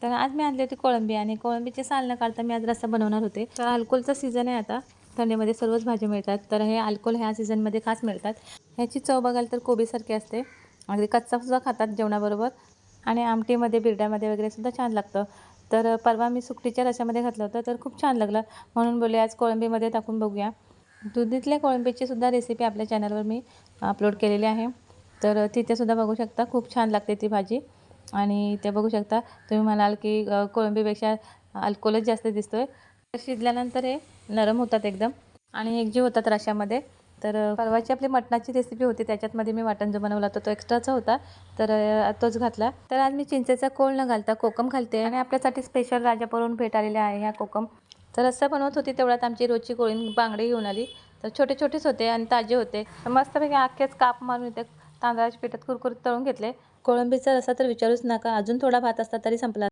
तर आज मी आणली होती कोळंबी आणि कोळंबीचे साल न काढता मी आज रस्सा बनवणार होते. तर अल्कोलचा सीझन आहे आता, थंडीमध्ये सर्वच भाज्या मिळतात. तर हे अल्कोल ह्या सीझनमध्ये खास मिळतात. ह्याची चव बघाल तर कोबीसारखी असते. अगदी कच्चासुद्धा खातात जेवणाबरोबर आणि आमटीमध्ये बिरड्यामध्ये वगैरे सुद्धा छान लागतं. तर परवा मी सुकटीच्या रश्श्यामध्ये घातलं होतं तर खूप छान लागलं, म्हणून बोलले आज कोळंबीमध्ये टाकून बघूया. दुधीतल्या कोळंबीची सुद्धा रेसिपी आपल्या चॅनलवर मी अपलोड केलेली आहे. तर तिथेसुद्धा बघू शकता, खूप छान लागते ती भाजी. आणि ते बघू शकता तुम्ही म्हणाल की कोळंबीपेक्षा अल्कोलच जास्त दिसतोय. शिजल्यानंतर हे नरम होतात एकदम आणि एकजीव होतात रश्श्यामध्ये. तर परवाची आपली मटणाची रेसिपी होती, त्याच्यातमध्ये मी वाटण जो बनवला होता तो एक्स्ट्राचा होता, तर तोच घातला. तर आज मी चिंचेचा कोळ न घालता कोकम घालते आणि आपल्यासाठी स्पेशल राजापुरहून भेट आलेले आहे ह्या कोकम. तर रस्सा बनवत होती तेवढ्यात आमची रोजची कोळी बांगडे घेऊन आली. तर छोटे छोटेच होते आणि ताजे होते. तर मस्तपैकी अख्खेच काप मारून इथे तांदळाच्या पिठात कुरकुरीत तळून घेतले. कोळंबीचा रस्सा तर विचारूच नका, अजून थोडा भात असता तरी संपला.